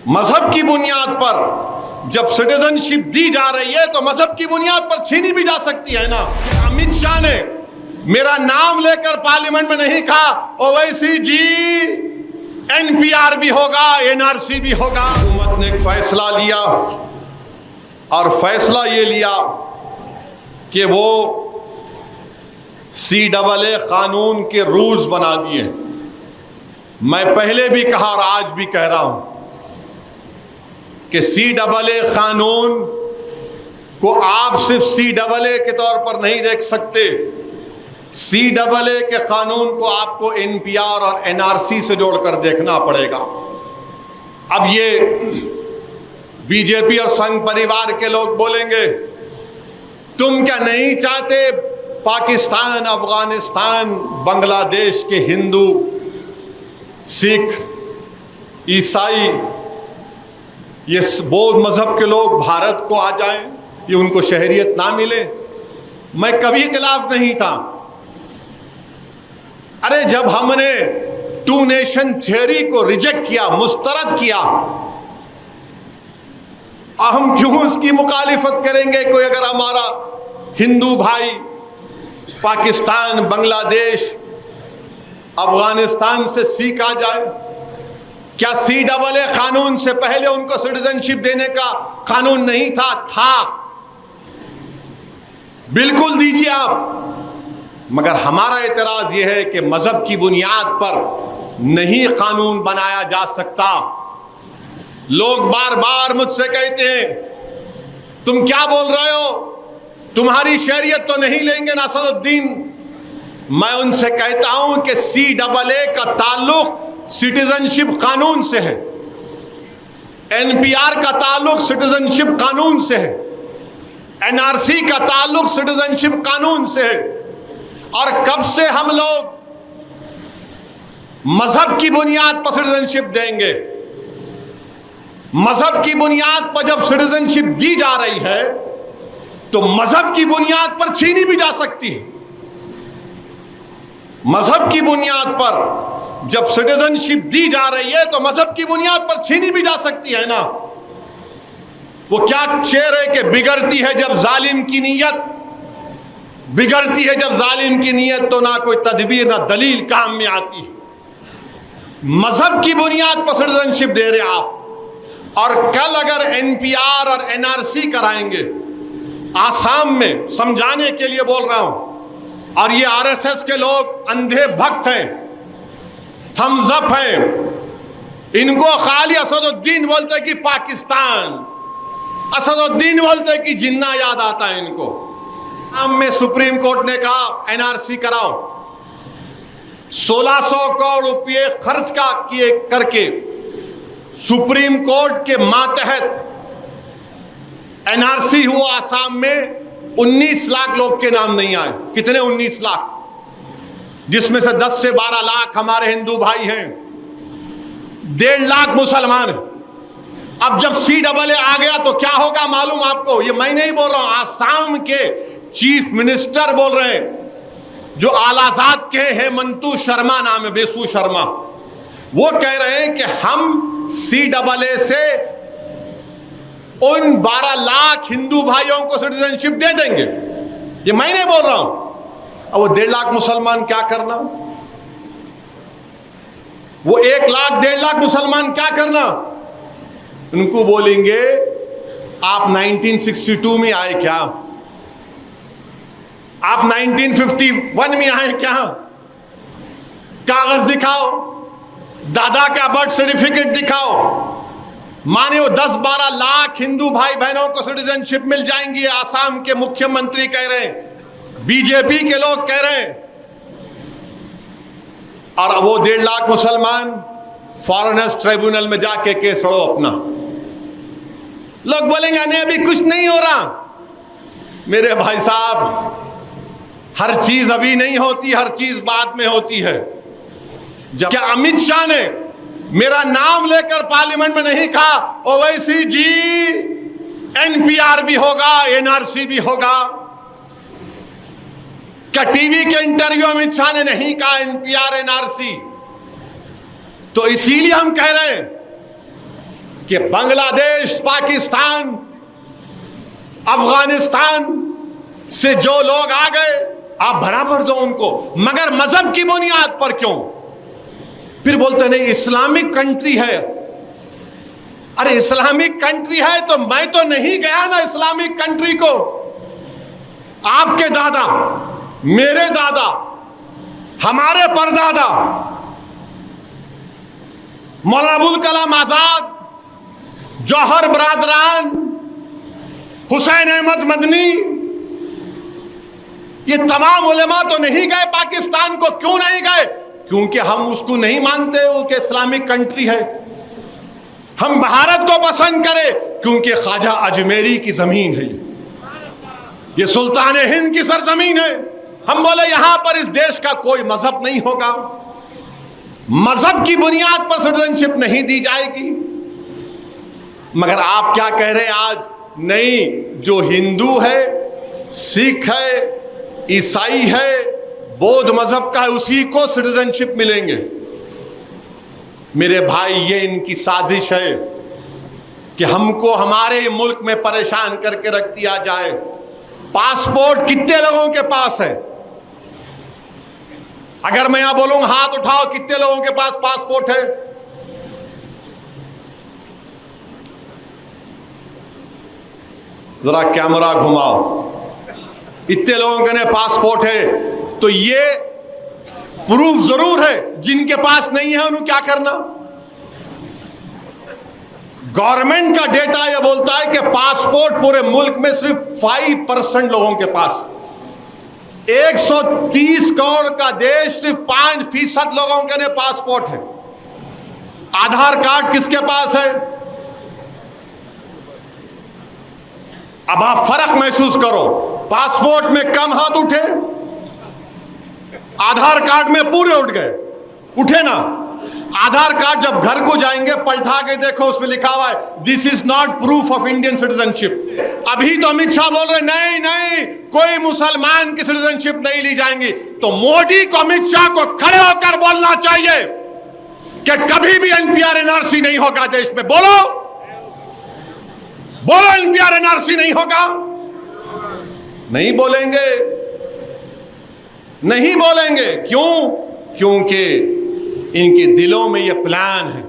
मजहब की बुनियाद पर जब सिटीजनशिप दी जा रही है तो मजहब की बुनियाद पर छीनी भी जा सकती है ना। अमित शाह ने मेरा नाम लेकर पार्लियामेंट में नहीं कहा ओवैसी जी एनपीआर भी होगा, एनआरसी भी होगा। हुकूमत ने एक फैसला लिया और फैसला ये लिया कि वो CAA कानून के रूल्स बना दिए। मैं पहले भी कहा और आज भी कह रहा हूं कि CAA कानून को आप सिर्फ CAA के तौर पर नहीं देख सकते। CAA के कानून को आपको NPR और NRC से जोड़कर देखना पड़ेगा। अब ये बीजेपी और संघ परिवार के लोग बोलेंगे तुम क्या नहीं चाहते पाकिस्तान, अफगानिस्तान, बांग्लादेश के हिंदू, सिख, ईसाई, ये बौद्ध मजहब के लोग भारत को आ जाएं, ये उनको शहरियत ना मिले? मैं कभी खिलाफ नहीं था। अरे जब हमने 2 नेशन थ्योरी को रिजेक्ट किया, मुस्तरद किया, हम क्यों उसकी मुखालिफत करेंगे? कोई अगर हमारा हिंदू भाई पाकिस्तान, बांग्लादेश, अफगानिस्तान से सिख आ जाए, क्या CAA कानून से पहले उनको सिटीजनशिप देने का कानून नहीं था? था, बिल्कुल दीजिए आप। मगर हमारा एतराज यह है कि मजहब की बुनियाद पर नहीं कानून बनाया जा सकता। लोग बार बार मुझसे कहते हैं तुम क्या बोल रहे हो, तुम्हारी शरीयत तो नहीं लेंगे नासरुद्दीन। मैं उनसे कहता हूं कि CAA का ताल्लुक सिटीजनशिप कानून से है, NPR का ताल्लुक सिटीजनशिप कानून से है, NRC का ताल्लुक सिटीजनशिप कानून से है। और कब से हम लोग मजहब की बुनियाद पर सिटीजनशिप देंगे? मजहब की बुनियाद पर जब सिटीजनशिप दी जा रही है तो मजहब की बुनियाद पर छीनी भी जा सकती है। मजहब की बुनियाद पर जब सिटीजनशिप दी जा रही है तो मजहब की बुनियाद पर छीनी भी जा सकती है ना। वो क्या शेर है कि बिगड़ती है जब जालिम की नीयत, बिगड़ती है जब जालिम की नीयत तो ना कोई तदबीर ना दलील काम में आती है। मजहब की बुनियाद पर सिटीजनशिप दे रहे आप, और कल अगर NPR और NRC कराएंगे, आसाम में समझाने के लिए बोल रहा हूं, और ये RSS के लोग अंधे भक्त हैं, थम्स अप हैं, इनको खाली असदुद्दीन बोलते कि पाकिस्तान, असदुद्दीन बोलते कि जिन्ना याद आता है इनको। आसाम में सुप्रीम कोर्ट ने कहा NRC कराओ, 1600 करोड़ रुपये खर्च किए करके सुप्रीम कोर्ट के मातहत NRC हुआ। आसाम में 19 लाख लोग के नाम नहीं आए। कितने? 19 लाख, जिसमें से 10 से 12 लाख हमारे हिंदू भाई हैं, 1.5 लाख मुसलमान हैं। अब जब CAA आ गया तो क्या होगा मालूम आपको? ये मैं नहीं बोल रहा हूं, आसाम के चीफ मिनिस्टर बोल रहे हैं, जो आलाजाद के हेमंतु शर्मा नाम है, बेसु शर्मा, वो कह रहे हैं कि हम CAA से उन 12 लाख हिंदू भाइयों को सिटीजनशिप दे देंगे। ये मैं नहीं बोल रहा हूं। अब वो 1.5 लाख मुसलमान क्या करना? वो 1 लाख 1.5 लाख मुसलमान क्या करना? उनको बोलेंगे आप 1962 में आए क्या? आप 1951 में आए क्या? कागज दिखाओ, दादा का बर्थ सर्टिफिकेट दिखाओ। माने वो 10-12 लाख हिंदू भाई बहनों को सिटीजनशिप मिल जाएंगी। आसाम के मुख्यमंत्री कह रहे हैं, बीजेपी के लोग कह रहे हैं, और वो 1.5 लाख मुसलमान फॉरेनर्स ट्रिब्यूनल में जाके केस लड़ो अपना। लोग बोलेंगे नहीं अभी कुछ नहीं हो रहा। मेरे भाई साहब, हर चीज अभी नहीं होती, हर चीज बाद में होती है। जब क्या अमित शाह ने मेरा नाम लेकर पार्लियामेंट में नहीं कहा ओवैसी जी NPR भी होगा, NRC भी होगा? क्या टीवी के इंटरव्यू अमित शाह ने नहीं कहा NPR NRC? तो इसीलिए हम कह रहे हैं कि बांग्लादेश, पाकिस्तान, अफगानिस्तान से जो लोग आ गए आप बराबर दो उनको, मगर मजहब की बुनियाद पर क्यों? फिर बोलते नहीं इस्लामिक कंट्री है। अरे इस्लामिक कंट्री है तो मैं तो नहीं गया ना इस्लामिक कंट्री को। आपके दादा, मेरे दादा, हमारे परदादा मौलाना अबुल कलाम आजाद, जौहर बरादरान, हुसैन अहमद मदनी, ये तमाम उलेमा तो नहीं गए पाकिस्तान को। क्यों नहीं गए? क्योंकि हम उसको नहीं मानते वो कि इस्लामिक कंट्री है। हम भारत को पसंद करें क्योंकि ख्वाजा अजमेरी की जमीन है, ये सुल्तान हिंद की सरजमीन है। हम बोले यहां पर इस देश का कोई मजहब नहीं होगा, मजहब की बुनियाद पर सिटीजनशिप नहीं दी जाएगी। मगर आप क्या कह रहे हैं आज? नहीं, जो हिंदू है, सिख है, ईसाई है, बौद्ध मजहब का है, उसी को सिटीजनशिप मिलेंगे। मेरे भाई, ये इनकी साजिश है कि हमको हमारे मुल्क में परेशान करके रख दिया जाए। पासपोर्ट कितने लोगों के पास है? अगर मैं यहां बोलूंगा हाथ उठाओ, कितने लोगों के पास पासपोर्ट है? जरा कैमरा घुमाओ। इतने लोगों के पासपोर्ट है तो ये प्रूफ जरूर है। जिनके पास नहीं है उन्हें क्या करना? गवर्नमेंट का डेटा यह बोलता है कि पासपोर्ट पूरे मुल्क में सिर्फ 5% लोगों के पास। 130 करोड़ का देश, सिर्फ 5% लोगों के पासपोर्ट है। आधार कार्ड किसके पास है? अब आप फर्क महसूस करो, पासपोर्ट में कम हाथ उठे, आधार कार्ड में पूरे उठ गए। उठे ना? आधार कार्ड जब घर को जाएंगे पलटा के देखो, उसमें लिखा हुआ है this is not proof of Indian citizenship. अभी तो अमित शाह बोल रहे नहीं नहीं, कोई मुसलमान की सिटीजनशिप नहीं ली जाएंगी। तो मोदी को, अमित शाह को खड़े होकर बोलना चाहिए कि कभी भी एनपीआर एनआरसी नहीं होगा देश में। बोलो बोलो, एनपीआर एनआरसी नहीं होगा। नहीं बोलेंगे, नहीं बोलेंगे। क्यों? क्योंकि इनके दिलों में यह प्लान है